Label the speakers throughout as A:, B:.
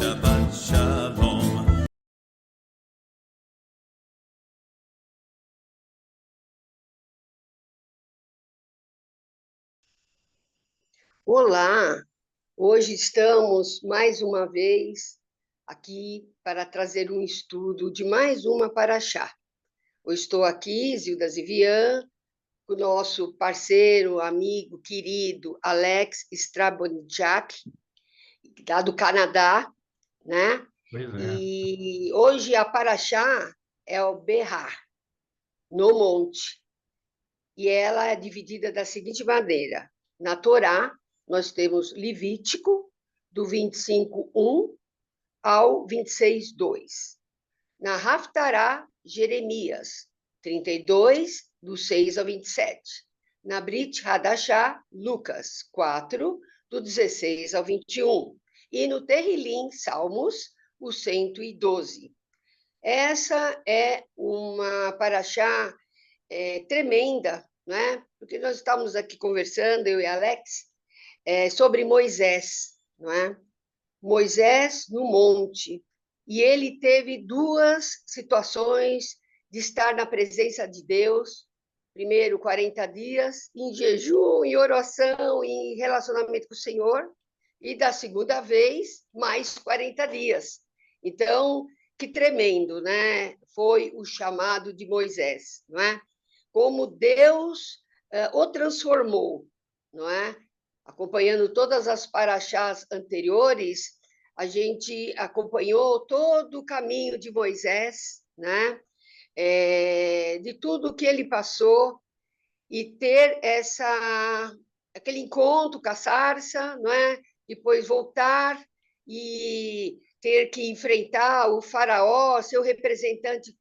A: Shabbat Shalom.
B: Olá, hoje estamos mais uma vez aqui para trazer um estudo de mais uma paraxá. Eu estou aqui, Zilda Zivian, com o nosso parceiro, amigo, querido Alex Strabonjak, lá do Canadá, né?
C: Pois é.
B: E hoje a paraxá é o Berrar, no monte. E ela é dividida da seguinte maneira: na Torá, nós temos Levítico, do 25:1 ao 26:2. Na Haftará, Jeremias, 32, do 6 ao 27. Na Brit Hadashá, Lucas, 4, do 16 ao 21. E no Terrilim, Salmos, o 112. Essa é uma paraxá tremenda, né? Porque nós estamos aqui conversando, eu e Alex, sobre Moisés, não é? Moisés no monte. E ele teve duas situações de estar na presença de Deus. Primeiro, 40 dias em jejum, em oração, em relacionamento com o Senhor. E da segunda vez, mais 40 dias. Então, que tremendo, né? Foi o chamado de Moisés, não é? Como Deus o transformou, não é? Acompanhando todas as paraxás anteriores, a gente acompanhou todo o caminho de Moisés, né? De tudo que ele passou, e ter aquele encontro com a sarça, não é? Depois voltar e ter que enfrentar o faraó, seu representante,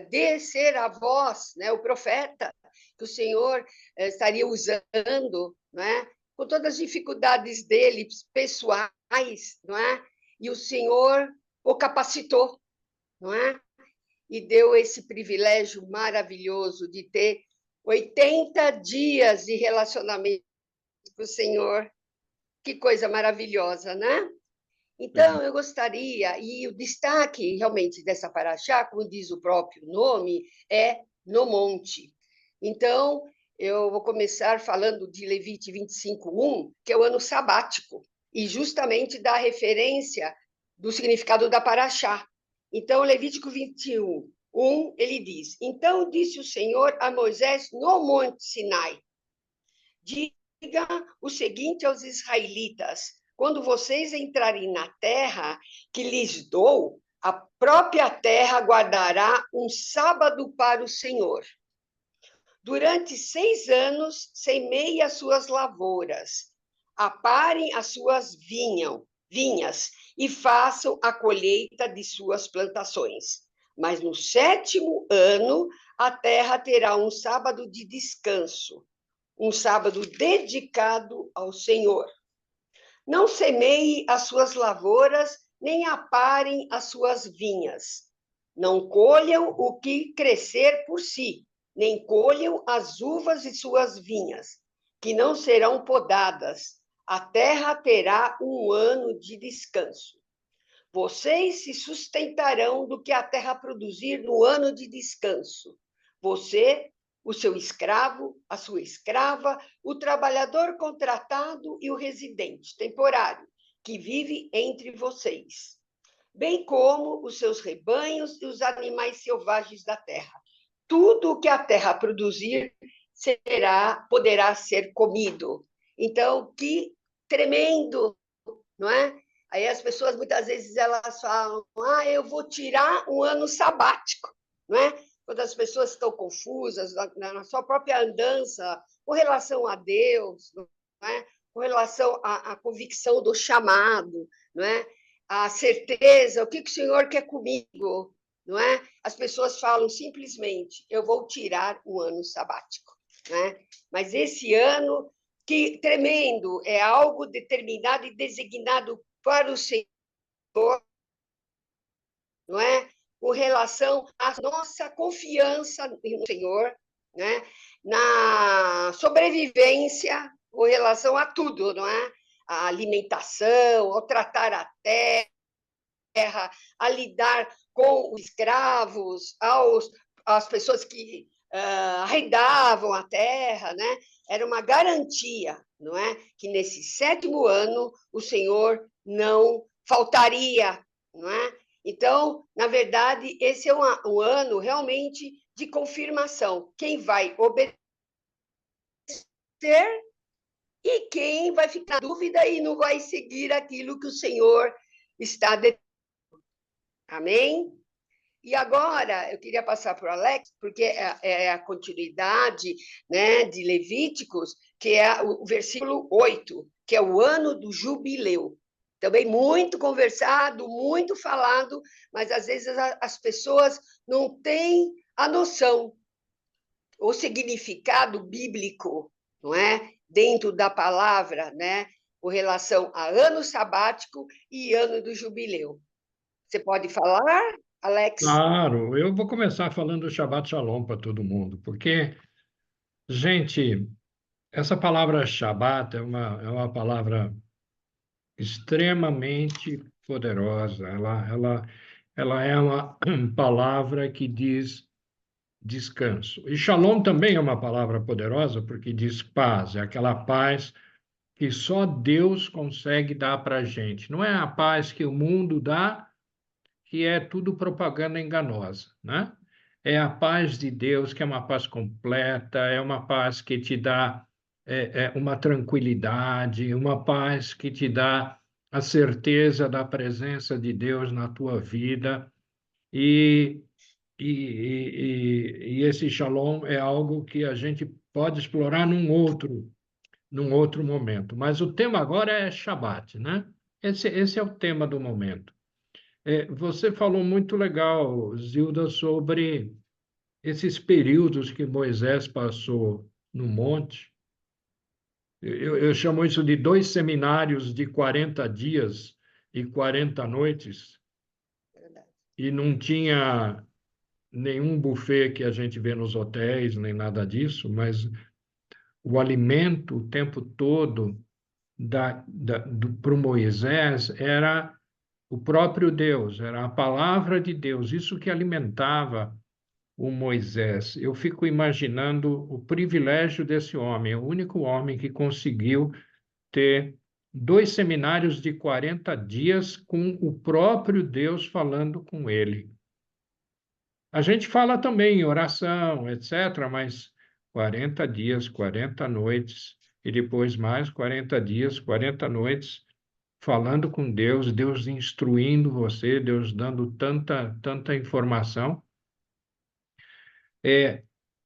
B: de ser a voz, né? O profeta que o Senhor estaria usando, não é? Com todas as dificuldades dele, pessoais, não é? E o Senhor o capacitou, não é? E deu esse privilégio maravilhoso de ter 80 dias de relacionamento com o Senhor. Que coisa maravilhosa, né? Então, eu gostaria, e o destaque realmente dessa paraxá, como diz o próprio nome, é no monte. Então, eu vou começar falando de Levítico 25:1, que é o ano sabático, e justamente dá referência do significado da paraxá. Então, Levítico 21:1, ele diz: Então disse o Senhor a Moisés no monte Sinai: Diga o seguinte aos israelitas: quando vocês entrarem na terra que lhes dou, a própria terra guardará um sábado para o Senhor. Durante 6 anos, semeiem as suas lavouras, aparem as suas vinhas e façam a colheita de suas plantações. Mas no 7º ano, a terra terá um sábado de descanso, um sábado dedicado ao Senhor. Não semeie as suas lavouras, nem aparem as suas vinhas. Não colham o que crescer por si, nem colham as uvas de suas vinhas, que não serão podadas. A terra terá um ano de descanso. Vocês se sustentarão do que a terra produzir no ano de descanso. Você, o seu escravo, a sua escrava, o trabalhador contratado e o residente temporário, que vive entre vocês, bem como os seus rebanhos e os animais selvagens da terra. Tudo o que a terra produzir poderá ser comido. Então, que tremendo, não é? Aí as pessoas, muitas vezes, elas falam, eu vou tirar um ano sabático, não é? Quando as pessoas estão confusas na sua própria andança, com relação a Deus, não é? Com relação à convicção do chamado, não é? A certeza, o que o Senhor quer comigo, não é? As pessoas falam simplesmente, eu vou tirar um ano sabático, não é? Mas esse ano, que tremendo, é algo determinado e designado para o Senhor, não é? Com relação à nossa confiança no Senhor, né? Na sobrevivência, com relação a tudo, não é? A alimentação, ao tratar a terra, terra, a lidar com os escravos, às pessoas que arrendavam a terra, né? Era uma garantia, não é? Que nesse 7º ano o Senhor não faltaria, não é? Então, na verdade, esse é um ano realmente de confirmação. Quem vai obedecer e quem vai ficar na dúvida e não vai seguir aquilo que o Senhor está determinando. Amém? E agora eu queria passar para o Alex, porque é a continuidade, né, de Levíticos, que é o versículo 8, que é o ano do jubileu. Também muito conversado, muito falado, mas às vezes as pessoas não têm a noção, o significado bíblico, não é? Dentro da palavra, né? Com relação a ano sabático e ano do jubileu. Você pode falar, Alex?
C: Claro, eu vou começar falando Shabbat Shalom para todo mundo, porque, gente, essa palavra Shabbat é uma palavra extremamente poderosa. Ela é uma palavra que diz descanso. E Shalom também é uma palavra poderosa, porque diz paz, é aquela paz que só Deus consegue dar para a gente. Não é a paz que o mundo dá, que é tudo propaganda enganosa, né? É a paz de Deus, que é uma paz completa, é uma paz que te dá uma tranquilidade, uma paz que te dá a certeza da presença de Deus na tua vida. E, e esse shalom é algo que a gente pode explorar num outro momento. Mas o tema agora é Shabat, né? Esse é o tema do momento. Você falou muito legal, Zilda, sobre esses períodos que Moisés passou no monte. Eu chamo isso de 2 seminários de 40 dias e 40 noites, e não tinha nenhum buffet que a gente vê nos hotéis, nem nada disso, mas o alimento o tempo todo para o Moisés era o próprio Deus, era a palavra de Deus, isso que alimentava o Moisés. Eu fico imaginando o privilégio desse homem, o único homem que conseguiu ter 2 seminários de 40 dias com o próprio Deus falando com ele. A gente fala também em oração, etc., mas 40 dias, 40 noites, e depois mais 40 dias, 40 noites, falando com Deus, Deus instruindo você, Deus dando tanta informação.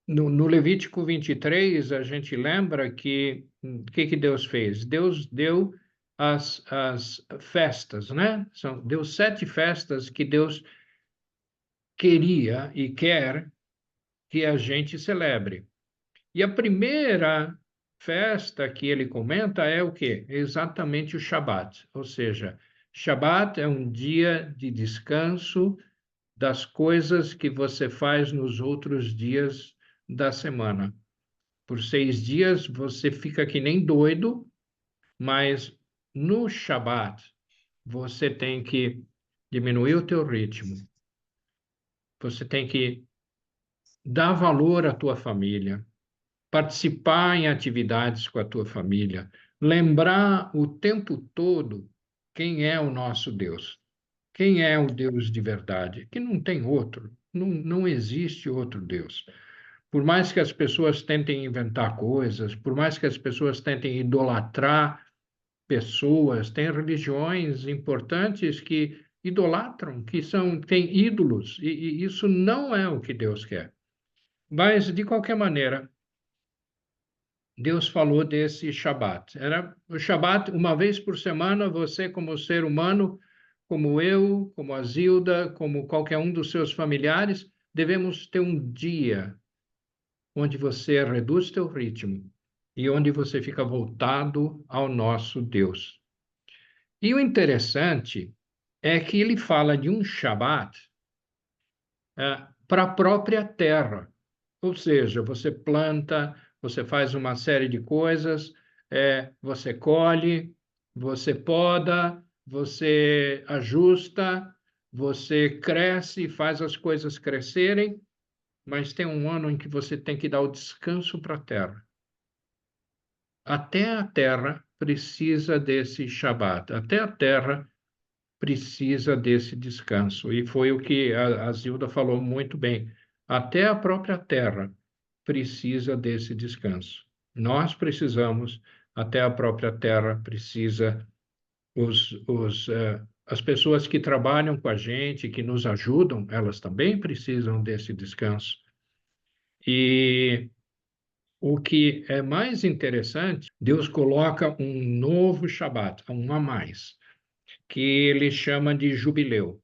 C: No Levítico 23, a gente lembra que o que Deus fez? Deus deu as festas, né? Deu 7 festas que Deus queria e quer que a gente celebre. E a primeira festa que ele comenta é o quê? Exatamente o Shabat. Ou seja, Shabat é um dia de descanso das coisas que você faz nos outros dias da semana. Por 6 dias você fica que nem doido, mas no Shabat você tem que diminuir o teu ritmo. Você tem que dar valor à tua família, participar em atividades com a tua família, lembrar o tempo todo quem é o nosso Deus, quem é o Deus de verdade, que não tem outro, não existe outro Deus. Por mais que as pessoas tentem inventar coisas, por mais que as pessoas tentem idolatrar pessoas, tem religiões importantes que idolatram, têm ídolos, e isso não é o que Deus quer. Mas, de qualquer maneira, Deus falou desse Shabat. Era o Shabat, uma vez por semana, você, como ser humano, como eu, como a Zilda, como qualquer um dos seus familiares, devemos ter um dia onde você reduz teu ritmo e onde você fica voltado ao nosso Deus. E o interessante é que ele fala de um Shabat para a própria terra. Ou seja, você planta, você faz uma série de coisas, você colhe, você poda, você ajusta, você cresce, faz as coisas crescerem, mas tem um ano em que você tem que dar o descanso para a terra. Até a terra precisa desse Shabat, até a terra precisa desse descanso. E foi o que a Zilda falou muito bem. Até a própria terra precisa desse descanso. Nós precisamos, até a própria terra precisa, as pessoas que trabalham com a gente, que nos ajudam, elas também precisam desse descanso. E o que é mais interessante, Deus coloca um novo Shabat, um a mais, que ele chama de jubileu.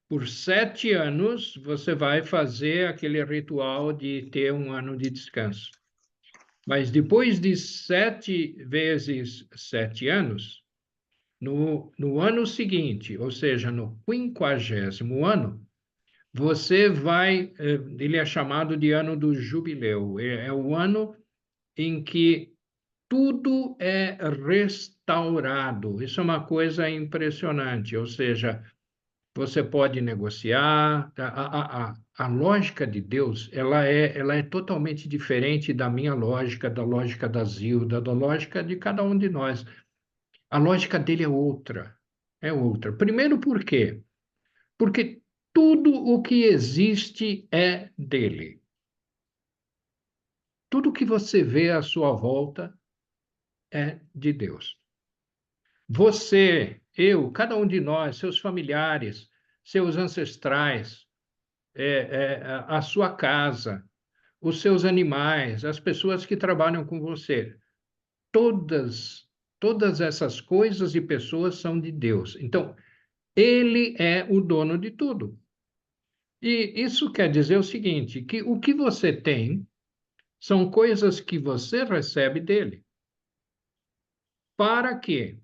C: Por 7 anos, você vai fazer aquele ritual de ter um ano de descanso. Mas depois de 7 vezes 7 anos, no ano seguinte, ou seja, no 50º ano, você vai, ele é chamado de ano do jubileu, é o ano em que tudo é restaurado. Isso é uma coisa impressionante, ou seja, você pode negociar. A lógica de Deus, ela é totalmente diferente da minha lógica, da lógica da Zilda, da lógica de cada um de nós. A lógica dele é outra. É outra. Primeiro, por quê? Porque tudo o que existe é dele. Tudo que você vê à sua volta é de Deus. Você, eu, cada um de nós, seus familiares, seus ancestrais, a sua casa, os seus animais, as pessoas que trabalham com você, todas essas coisas e pessoas são de Deus. Então, ele é o dono de tudo. E isso quer dizer o seguinte, que o que você tem são coisas que você recebe dele. Para quê?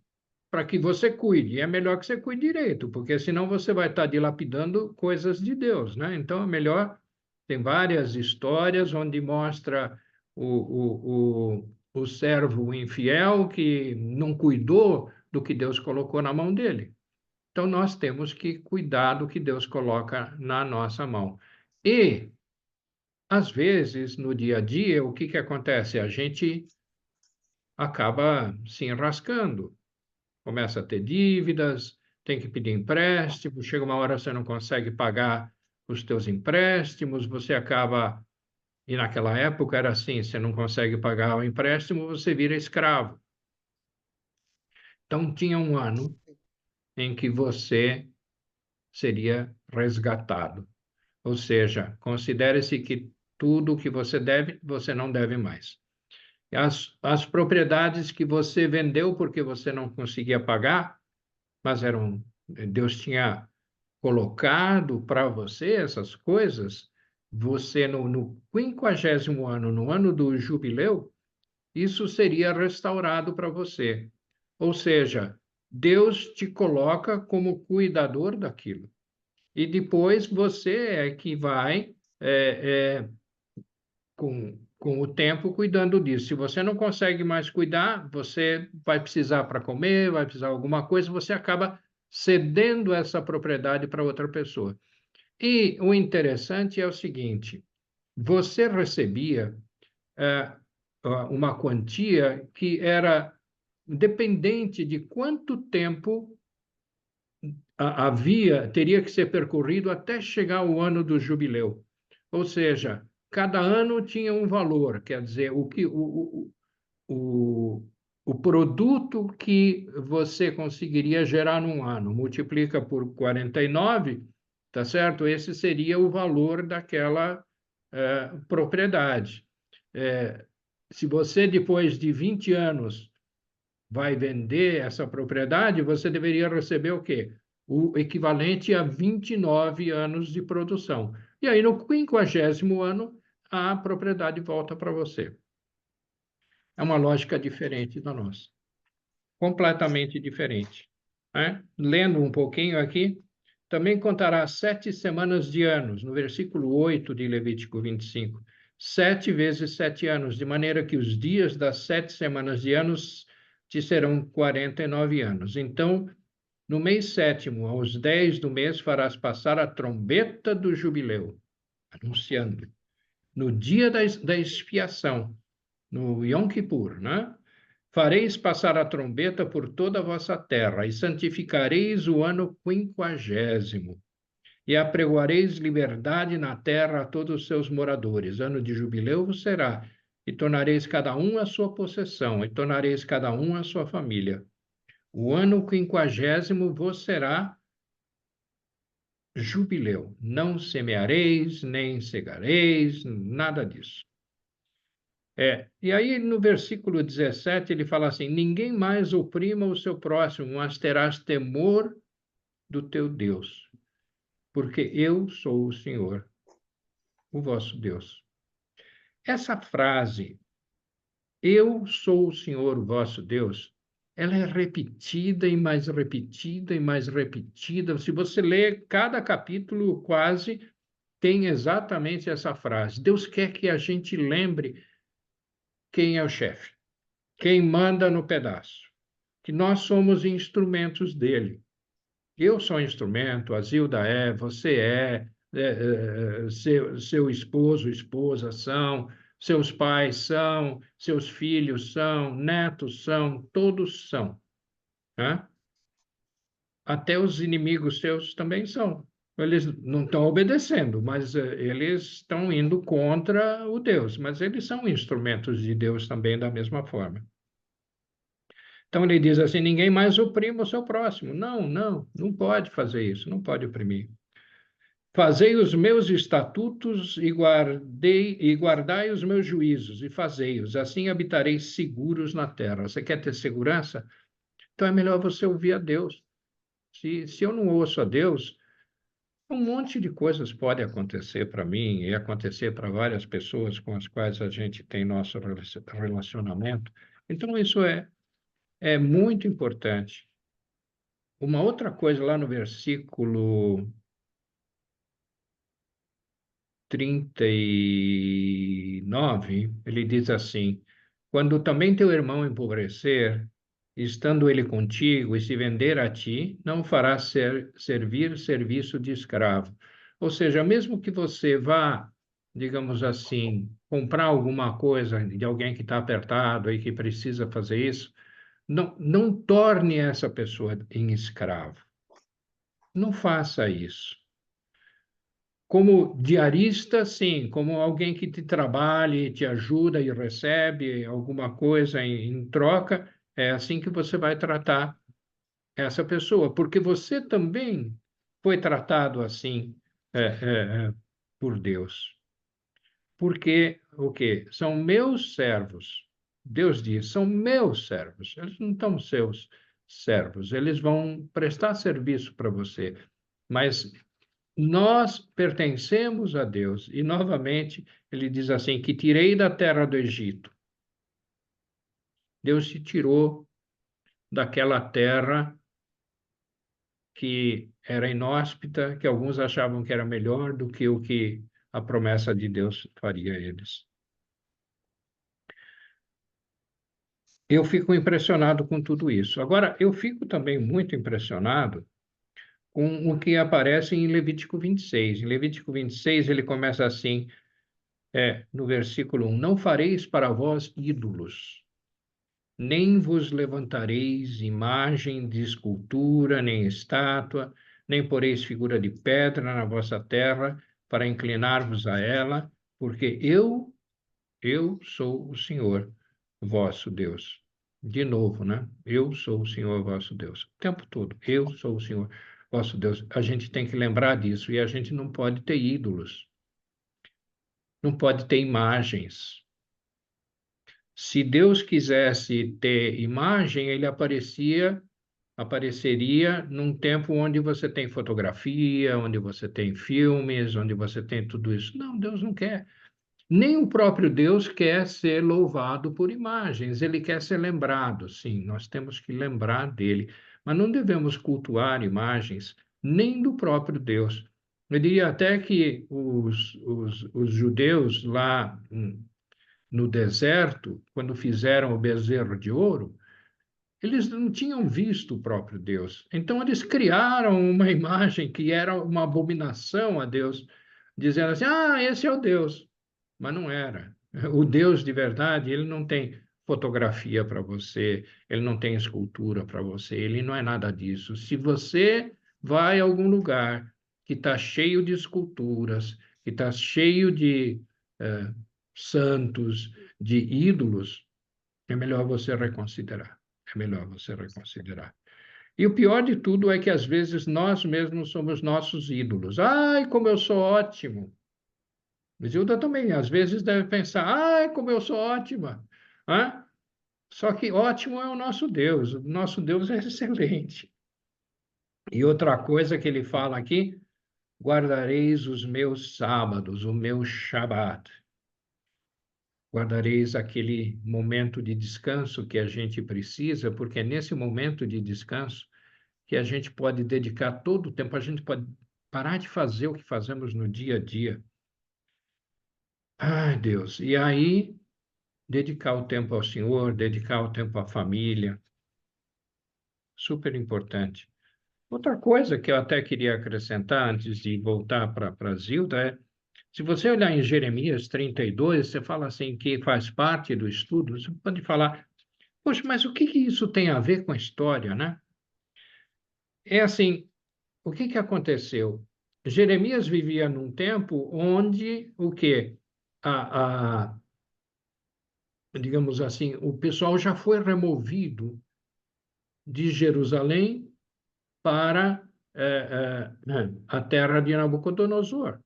C: Para que você cuide. E é melhor que você cuide direito, porque senão você vai estar dilapidando coisas de Deus, né? Então é melhor. Tem várias histórias onde mostra o servo infiel que não cuidou do que Deus colocou na mão dele. Então nós temos que cuidar do que Deus coloca na nossa mão. E, às vezes, no dia a dia, o que acontece? A gente acaba se enrascando. Começa a ter dívidas, tem que pedir empréstimo, chega uma hora você não consegue pagar os teus empréstimos, você acaba, e naquela época era assim, você não consegue pagar o empréstimo, você vira escravo. Então tinha um ano em que você seria resgatado. Ou seja, considere-se que tudo que você deve, você não deve mais. As propriedades que você vendeu porque você não conseguia pagar, mas Deus tinha colocado para você essas coisas, você no 50º ano, no ano do jubileu, isso seria restaurado para você. Ou seja, Deus te coloca como cuidador daquilo. E depois você é que vai, com o tempo, cuidando disso. Se você não consegue mais cuidar, você vai precisar para comer, vai precisar de alguma coisa, você acaba cedendo essa propriedade para outra pessoa. E o interessante é o seguinte: você recebia uma quantia que era dependente de quanto tempo teria que ser percorrido até chegar o ano do jubileu. Ou seja, cada ano tinha um valor, quer dizer, o, o produto que você conseguiria gerar num ano, multiplica por 49, tá certo? Esse seria o valor daquela propriedade. Se você, depois de 20 anos, vai vender essa propriedade, você deveria receber o quê? O equivalente a 29 anos de produção. E aí, no 50º ano, a propriedade volta para você. É uma lógica diferente da nossa. Completamente diferente. Né? Lendo um pouquinho aqui, também contará 7 semanas de anos, no versículo 8 de Levítico 25. 7 vezes 7 anos, de maneira que os dias das 7 semanas de anos te serão 49 anos. Então, No mês sétimo, aos 10 do mês, farás passar a trombeta do jubileu, anunciando. No dia da expiação, no Yom Kippur, né? Fareis passar a trombeta por toda a vossa terra, e santificareis o ano 50, e apregoareis liberdade na terra a todos os seus moradores. Ano de jubileu vos será, e tornareis cada um a sua possessão, e tornareis cada um a sua família. O ano 50 vos será jubileu. Não semeareis, nem cegareis, nada disso. E aí no versículo 17 ele fala assim: ninguém mais oprima o seu próximo, mas terás temor do teu Deus, porque eu sou o Senhor, o vosso Deus. Essa frase, eu sou o Senhor, o vosso Deus, ela é repetida e mais repetida e mais repetida. Se você ler cada capítulo, quase tem exatamente essa frase. Deus quer que a gente lembre quem é o chefe, quem manda no pedaço, que nós somos instrumentos dele. Eu sou instrumento, a Zilda você seu esposo, esposa são, seus pais são, seus filhos são, netos são, todos são, né? Até os inimigos seus também são. Eles não estão obedecendo, mas eles estão indo contra o Deus, mas eles são instrumentos de Deus também da mesma forma. Então ele diz assim: ninguém mais oprima o seu próximo. Não, não, não pode fazer isso, não pode oprimir. Fazei os meus estatutos e guardai os meus juízos, e fazei-os, assim habitareis seguros na terra. Você quer ter segurança? Então é melhor você ouvir a Deus. Se eu não ouço a Deus, um monte de coisas pode acontecer para mim e acontecer para várias pessoas com as quais a gente tem nosso relacionamento. Então isso é muito importante. Uma outra coisa lá no versículo 39, ele diz assim: quando também teu irmão empobrecer, estando ele contigo, e se vender a ti, não farás servir serviço de escravo. Ou seja, mesmo que você vá, digamos assim, comprar alguma coisa de alguém que está apertado e que precisa fazer isso, não torne essa pessoa em escravo. Não faça isso. Como diarista, sim, como alguém que te trabalhe, te ajuda e recebe alguma coisa em troca, é assim que você vai tratar essa pessoa, porque você também foi tratado assim por Deus. Porque o quê? São meus servos. Deus diz, são meus servos. Eles não são seus servos. Eles vão prestar serviço para você. Mas nós pertencemos a Deus. E, novamente, ele diz assim, que tirei da terra do Egito. Deus te tirou daquela terra que era inóspita, que alguns achavam que era melhor do que o que a promessa de Deus faria a eles. Eu fico impressionado com tudo isso. Agora, eu fico também muito impressionado com o que aparece em Levítico 26. Em Levítico 26, ele começa assim, no versículo 1: não fareis para vós ídolos, nem vos levantareis imagem de escultura, nem estátua, nem poreis figura de pedra na vossa terra, para inclinar-vos a ela, porque eu sou o Senhor, vosso Deus. De novo, né? Eu sou o Senhor, vosso Deus. O tempo todo, eu sou o Senhor, vosso Deus. A gente tem que lembrar disso, e a gente não pode ter ídolos, não pode ter imagens. Se Deus quisesse ter imagem, ele apareceria num tempo onde você tem fotografia, onde você tem filmes, onde você tem tudo isso. Não, Deus não quer. Nem o próprio Deus quer ser louvado por imagens, ele quer ser lembrado, sim, nós temos que lembrar dele, mas não devemos cultuar imagens, nem do próprio Deus. Eu diria até que os judeus lá no deserto, quando fizeram o bezerro de ouro, eles não tinham visto o próprio Deus. Então, eles criaram uma imagem que era uma abominação a Deus, dizendo assim: ah, esse é o Deus. Mas não era. O Deus de verdade, ele não tem fotografia para você, ele não tem escultura para você, ele não é nada disso. Se você vai a algum lugar que está cheio de esculturas, que está cheio de santos, de ídolos, é melhor você reconsiderar. É melhor você reconsiderar. E o pior de tudo é que, às vezes, nós mesmos somos nossos ídolos. Ai, como eu sou ótimo! Zilda também, às vezes, deve pensar: ai, como eu sou ótima! Hã? Só que ótimo é o nosso Deus é excelente. E outra coisa que ele fala aqui: guardareis os meus sábados, o meu Shabat. Guardareis aquele momento de descanso que a gente precisa, porque é nesse momento de descanso que a gente pode dedicar todo o tempo, a gente pode parar de fazer o que fazemos no dia a dia. Ai, Deus, e aí dedicar o tempo ao Senhor, dedicar o tempo à família, super importante. Outra coisa que eu até queria acrescentar antes de voltar para Zilda é: se você olhar em Jeremias 32, você fala assim que faz parte do estudo, você pode falar: poxa, mas o que isso tem a ver com a história, né? É assim, o que aconteceu? Jeremias vivia num tempo onde o quê? Digamos assim, o pessoal já foi removido de Jerusalém para a terra de Nabucodonosor.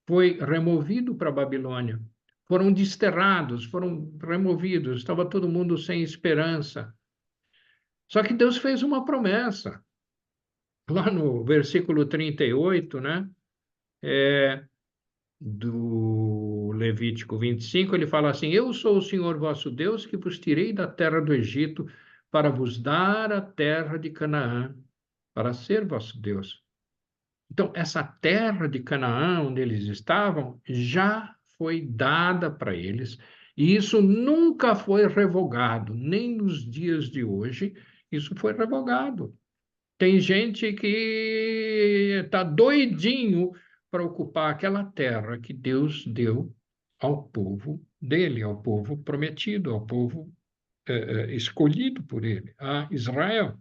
C: Foi removido para a Babilônia. Foram desterrados, foram removidos, estava todo mundo sem esperança. Só que Deus fez uma promessa. Lá no versículo 38, né, do Levítico 25, ele fala assim: eu sou o Senhor vosso Deus, que vos tirei da terra do Egito para vos dar a terra de Canaã, para ser vosso Deus. Então, essa terra de Canaã, onde eles estavam, já foi dada para eles, e isso nunca foi revogado, nem nos dias de hoje, isso foi revogado. Tem gente que está doidinho para ocupar aquela terra que Deus deu ao povo dele, ao povo prometido, ao povo escolhido por ele, a Israel.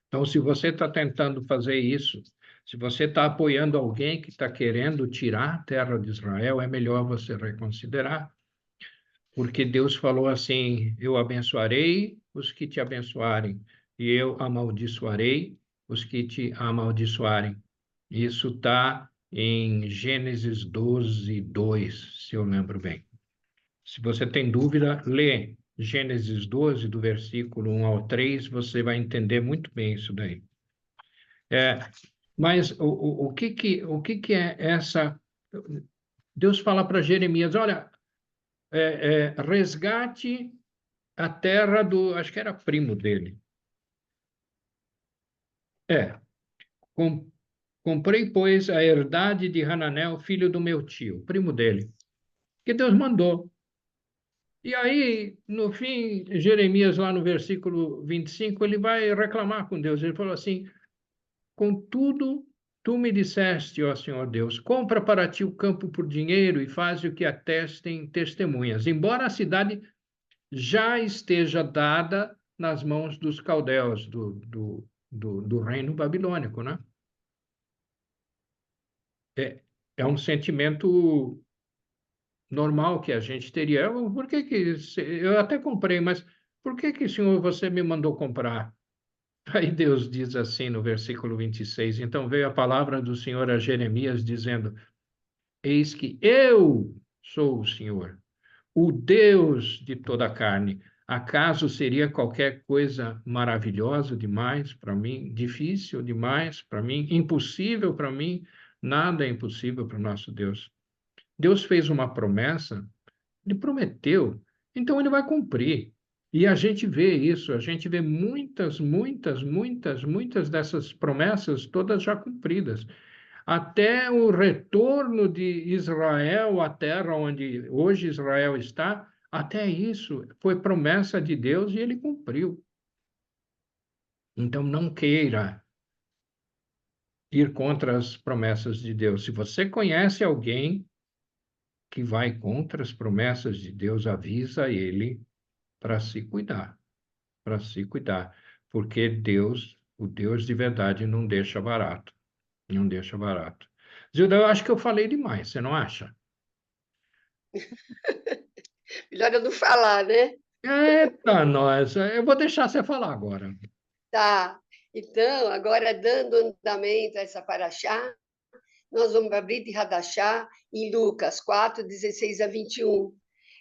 C: Então, se você está tentando fazer isso, se você está apoiando alguém que está querendo tirar a terra de Israel, é melhor você reconsiderar, porque Deus falou assim: eu abençoarei os que te abençoarem, e eu amaldiçoarei os que te amaldiçoarem. Isso está em Gênesis 12, 2, se eu lembro bem. Se você tem dúvida, lê Gênesis 12, do versículo 1 ao 3, você vai entender muito bem isso daí. Mas o que é essa... Deus fala para Jeremias: olha, resgate a terra do... Acho que era primo dele. Com, comprei, pois, a herdade de Hananel, filho do meu tio, primo dele, que Deus mandou. E aí, no fim, Jeremias, lá no versículo 25, ele vai reclamar com Deus. Ele falou assim: contudo, tu me disseste, ó Senhor Deus, compra para ti o campo por dinheiro e faz o que atestem testemunhas, embora a cidade já esteja dada nas mãos dos caldeus, do reino babilônico, né? É um sentimento normal que a gente teria. Por que eu até comprei, mas por que, Senhor, você me mandou comprar? Aí Deus diz assim no versículo 26: então veio a palavra do Senhor a Jeremias, dizendo: eis que eu sou o Senhor, o Deus de toda a carne. Acaso seria qualquer coisa maravilhosa demais para mim, difícil demais para mim, impossível para mim? Nada é impossível para o nosso Deus. Deus fez uma promessa, ele prometeu, então ele vai cumprir. E a gente vê isso, a gente vê muitas dessas promessas todas já cumpridas. Até o retorno de Israel à terra onde hoje Israel está, Até isso foi promessa de Deus e ele cumpriu. Então, não queira ir contra as promessas de Deus. Se você conhece alguém que vai contra as promessas de Deus, avisa ele para se cuidar, para se cuidar, porque Deus, o Deus de verdade, não deixa barato, não deixa barato. Zilda, eu acho que eu falei demais, você não acha?
B: Melhor eu não falar, né?
C: Eita, nós, eu vou deixar você falar agora.
B: Tá. Então, agora dando andamento a essa paraxá, nós vamos abrir de Hadashá em Lucas 4, 16 a 21.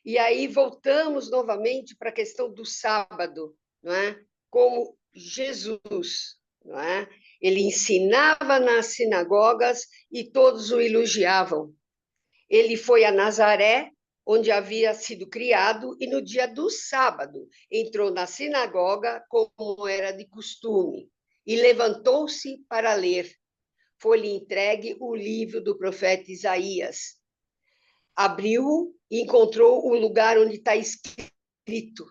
B: E aí voltamos novamente para a questão do sábado, não é? Como Jesus, não é? Ele ensinava nas sinagogas e todos o elogiavam. Ele foi a Nazaré, onde havia sido criado, e no dia do sábado entrou na sinagoga, como era de costume, e levantou-se para ler. Foi-lhe entregue o livro do profeta Isaías. Abriu-o e encontrou o lugar onde está escrito: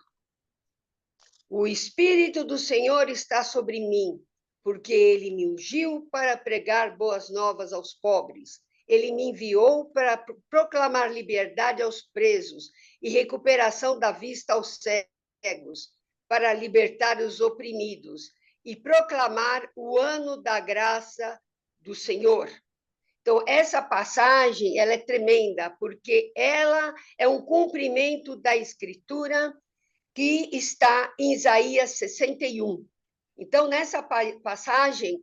B: O Espírito do Senhor está sobre mim, porque ele me ungiu para pregar boas novas aos pobres. Ele me enviou para proclamar liberdade aos presos e recuperação da vista aos cegos, para libertar os oprimidos e proclamar o ano da graça do Senhor. Então, essa passagem ela é tremenda, porque ela é um cumprimento da Escritura que está em Isaías 61. Então, nessa passagem,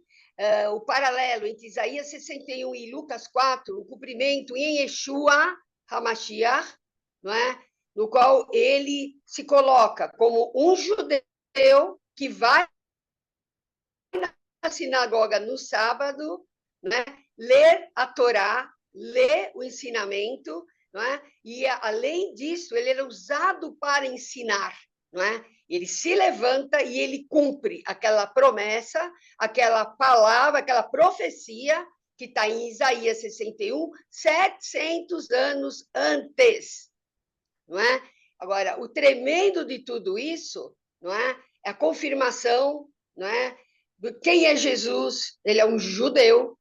B: o paralelo entre Isaías 61 e Lucas 4, o cumprimento em Yeshua HaMashiach, não é? No qual ele se coloca como um judeu que vai na sinagoga no sábado, né? Ler a Torá, ler o ensinamento, não é? E, além disso, ele era usado para ensinar, não é? Ele se levanta e ele cumpre aquela promessa, aquela palavra, aquela profecia que está em Isaías 61, 700 anos antes, não é? Agora, o tremendo de tudo isso, não é? É a confirmação, não é? De quem é Jesus. Ele é um judeu,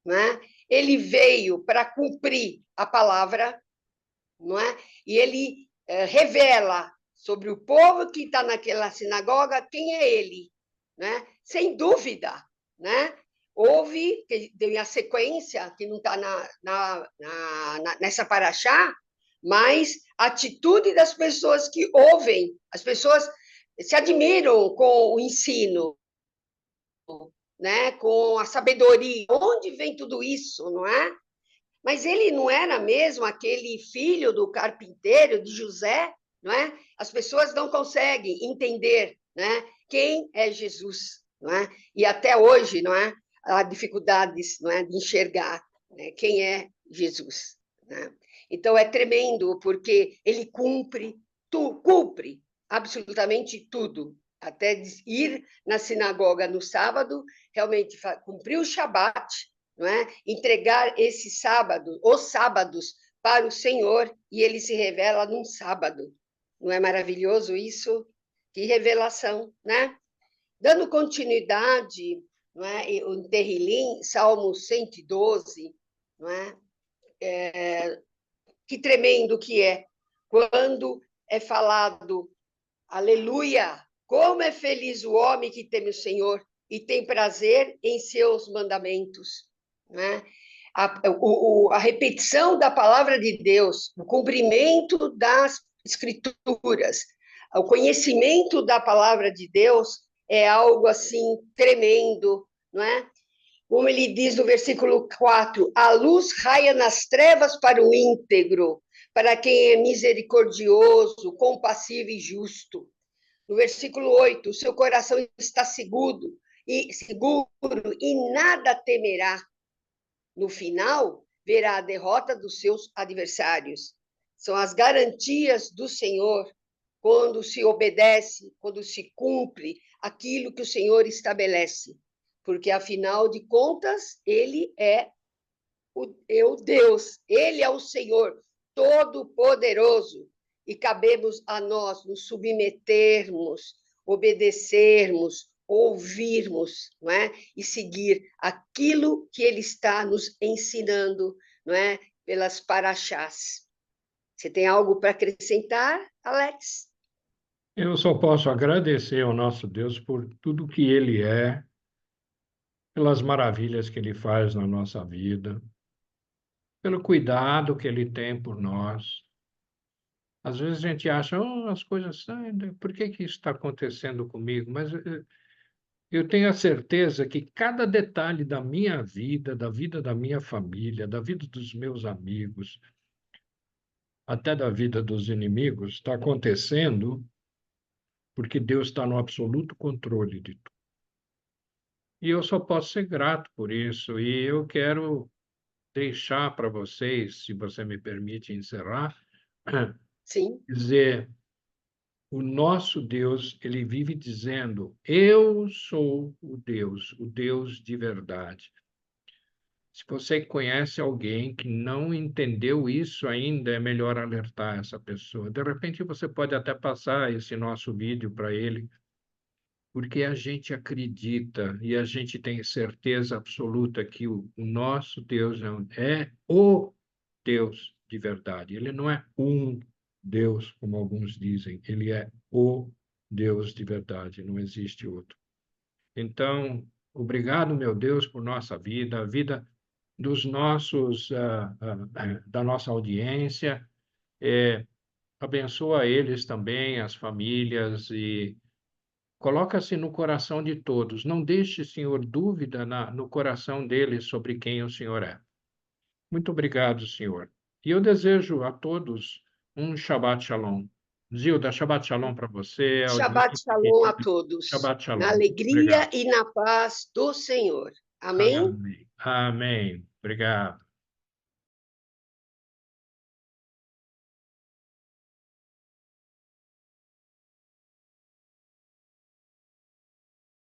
B: né? Ele veio para cumprir a palavra, não é? E ele revela sobre o povo que está naquela sinagoga quem é ele, né? Sem dúvida, né? Houve, que deu a sequência, que não está nessa paraxá, mas a atitude das pessoas que ouvem, as pessoas se admiram com o ensino, né? Com a sabedoria. Onde vem tudo isso, não é? Mas ele não era mesmo aquele filho do carpinteiro, de José, não é? As pessoas não conseguem entender, né? Quem é Jesus, não é? E até hoje, não é? Há dificuldades, não é? De enxergar, né? Quem é Jesus, né? Então é tremendo, porque ele cumpre absolutamente tudo. Até ir na sinagoga no sábado, realmente cumprir o Shabat, não é? Entregar esse sábado, os sábados, para o Senhor, e ele se revela num sábado. Não é maravilhoso isso? Que revelação, né? Dando continuidade, não é? O Terrilim, Salmo 112, não é? Que tremendo que é quando é falado, aleluia, como é feliz o homem que teme o Senhor e tem prazer em seus mandamentos, né? A repetição da palavra de Deus, o cumprimento das escrituras, o conhecimento da palavra de Deus é algo assim tremendo, não é? Como ele diz no versículo 4, a luz raia nas trevas para o íntegro, para quem é misericordioso, compassivo e justo. No versículo 8, o seu coração está seguro e nada temerá. No final, verá a derrota dos seus adversários. São as garantias do Senhor quando se obedece, quando se cumpre aquilo que o Senhor estabelece. Porque, afinal de contas, Ele é o Deus, Ele é o Senhor Todo-Poderoso. e cabemos a nós nos submetermos, obedecermos, ouvirmos, não é? E seguir aquilo que ele está nos ensinando, não é? Pelas paraxás. Você tem algo para acrescentar, Alex?
C: Eu só posso agradecer ao nosso Deus por tudo que Ele é, pelas maravilhas que Ele faz na nossa vida, pelo cuidado que Ele tem por nós. Às vezes a gente acha, oh, as coisas, por que que isso está acontecendo comigo? Mas eu tenho a certeza que cada detalhe da minha vida, da vida da minha família, da vida dos meus amigos, até da vida dos inimigos, está acontecendo porque Deus está no absoluto controle de tudo. E eu só posso ser grato por isso. E eu quero deixar para vocês, se você me permite encerrar,
B: Sim,
C: dizer: o nosso Deus, ele vive dizendo: eu sou o Deus de verdade. Se você conhece alguém que não entendeu isso ainda, é melhor alertar essa pessoa. De repente, você pode até passar esse nosso vídeo para ele, porque a gente acredita e a gente tem certeza absoluta que o nosso Deus é o Deus de verdade. Ele não é um Deus, como alguns dizem, ele é o Deus de verdade, não existe outro. Então, obrigado, meu Deus, por nossa vida, a vida dos nossos, da nossa audiência. Abençoa eles também, as famílias, e coloca-se no coração de todos. Não deixe, Senhor, dúvida no coração deles sobre quem o Senhor é. Muito obrigado, Senhor. E eu desejo a todos um Shabbat Shalom. Zilda, Shabbat Shalom para você,
B: Shabbat
C: audiência
B: Shalom a
C: querida.
B: todos,
C: Shabbat
B: na
C: Shalom.
B: alegria
C: Obrigado.
B: e na paz do Senhor. Amém?
C: Amém. Amém. Obrigado.